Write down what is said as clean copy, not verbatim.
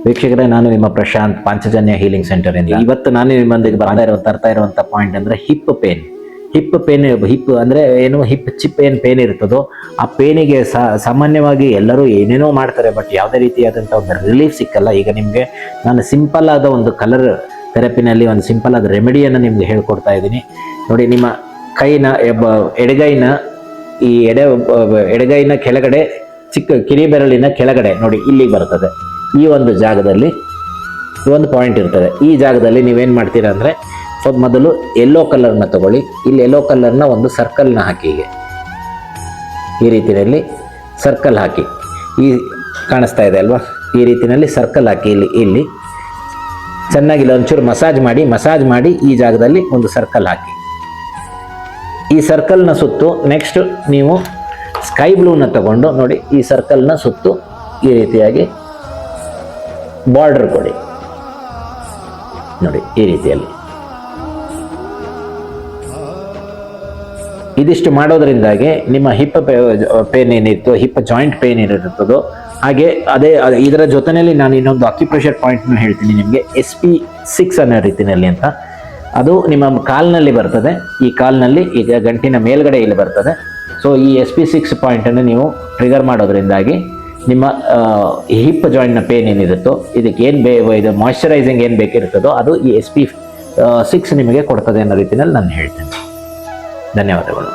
ವೀಕ್ಷಕರೇ, ನಾನು ನಿಮ್ಮ ಪ್ರಶಾಂತ್, ಪಾಂಚಜನ್ಯ ಹೀಲಿಂಗ್ ಸೆಂಟರ್ ಇಂದ. ಇವತ್ತು ನಾನು ನಿಮ್ಮೊಂದಿಗೆ ತರ್ತಾ ಇರುವಂತ ಪಾಯಿಂಟ್ ಅಂದ್ರೆ ಹಿಪ್ ಪೇನ್. ಹಿಪ್ ಅಂದ್ರೆ ಏನು, ಹಿಪ್ ಚಿಪ್ ಏನು ಪೇನ್ ಇರ್ತದೋ ಆ ಪೇನಿಗೆ ಸಾಮಾನ್ಯವಾಗಿ ಎಲ್ಲರೂ ಏನೇನೋ ಮಾಡ್ತಾರೆ, ಬಟ್ ಯಾವುದೇ ರೀತಿಯಾದಂಥ ಒಂದು ರಿಲೀಫ್ ಸಿಕ್ಕಲ್ಲ. ಈಗ ನಿಮಗೆ ನಾನು ಸಿಂಪಲ್ ಆದ ಒಂದು ಕಲರ್ ಥೆರಪಿನಲ್ಲಿ ಒಂದು ಸಿಂಪಲ್ ಆದ ರೆಮಿಡಿಯನ್ನು ನಿಮ್ಗೆ ಹೇಳ್ಕೊಡ್ತಾ ಇದ್ದೀನಿ. ನೋಡಿ, ನಿಮ್ಮ ಕೈನ ಎಡಗೈನ ಈ ಎಡಗೈನ ಕೆಳಗಡೆ ಚಿಕ್ಕ ಕಿರಿ ಬೆರಳಿನ ಕೆಳಗಡೆ ನೋಡಿ, ಇಲ್ಲಿಗೆ ಬರ್ತದೆ. ಈ ಒಂದು ಜಾಗದಲ್ಲಿ ಒಂದು ಪಾಯಿಂಟ್ ಇರ್ತದೆ. ಈ ಜಾಗದಲ್ಲಿ ನೀವೇನು ಮಾಡ್ತೀರಾ ಅಂದರೆ, ಸ್ವಲ್ಪ ಮೊದಲು ಯೆಲ್ಲೋ ಕಲರ್ನ ತಗೊಳ್ಳಿ. ಇಲ್ಲಿ ಯೆಲ್ಲೋ ಕಲರ್ನ ಒಂದು ಸರ್ಕಲ್ನ ಹಾಕಿ, ಹೀಗೆ ಈ ರೀತಿಯಲ್ಲಿ ಸರ್ಕಲ್ ಹಾಕಿ, ಈ ಕಾಣಿಸ್ತಾ ಇದೆ ಅಲ್ವಾ, ಈ ರೀತಿಯಲ್ಲಿ ಸರ್ಕಲ್ ಹಾಕಿ ಇಲ್ಲಿ ಚೆನ್ನಾಗಿ ಒಂಚೂರು ಮಸಾಜ್ ಮಾಡಿ ಈ ಜಾಗದಲ್ಲಿ ಒಂದು ಸರ್ಕಲ್ ಹಾಕಿ. ಈ ಸರ್ಕಲ್ನ ಸುತ್ತು ನೆಕ್ಸ್ಟ್ ನೀವು ಸ್ಕೈ ಬ್ಲೂನ ತಗೊಂಡು ನೋಡಿ, ಈ ಸರ್ಕಲ್ನ ಸುತ್ತು ಈ ರೀತಿಯಾಗಿ ಬಾರ್ಡರ್ ಕೊಡಿ. ನೋಡಿ, ಈ ರೀತಿಯಲ್ಲಿ ಇದಿಷ್ಟು ಮಾಡೋದ್ರಿಂದಾಗಿ ನಿಮ್ಮ ಹಿಪ್ ಪೇನ್ ಏನಿತ್ತು, ಹಿಪ್ ಜಾಯಿಂಟ್ ಪೇನ್ ಏನಿರುತ್ತದೋ, ಹಾಗೆ ಇದರ ಜೊತೆಯಲ್ಲಿ ನಾನು ಇನ್ನೊಂದು ಅಕ್ಯುಪ್ರೆಷರ್ ಪಾಯಿಂಟ್ನ ಹೇಳ್ತೀನಿ ನಿಮಗೆ, SP6 ಅನ್ನೋ ರೀತಿಯಲ್ಲಿ ಅಂತ. ಅದು ನಿಮ್ಮ ಕಾಲಿನಲ್ಲಿ ಬರ್ತದೆ. ಈ ಕಾಲಿನಲ್ಲಿ ಈಗ ಗಂಟಿನ ಮೇಲ್ಗಡೆ ಇಲ್ಲಿ ಬರ್ತದೆ. ಸೊ ಈ SP6 ಪಾಯಿಂಟನ್ನು ನೀವು ಟ್ರಿಗರ್ ಮಾಡೋದ್ರಿಂದಾಗಿ ನಿಮ್ಮ ಹಿಪ್ ಜಾಯಿಂಟ್ನ ಪೇನ್ ಏನಿರುತ್ತೋ, ಇದಕ್ಕೆ ಇದು ಮಾಯ್ಶ್ಚರೈಸಿಂಗ್ ಏನು ಬೇಕಿರ್ತದೋ ಅದು ಈ SP6 ನಿಮಗೆ ಕೊಡ್ತದೆ ಅನ್ನೋ ರೀತಿಯಲ್ಲಿ ನಾನು ಹೇಳ್ತೇನೆ. ಧನ್ಯವಾದಗಳು.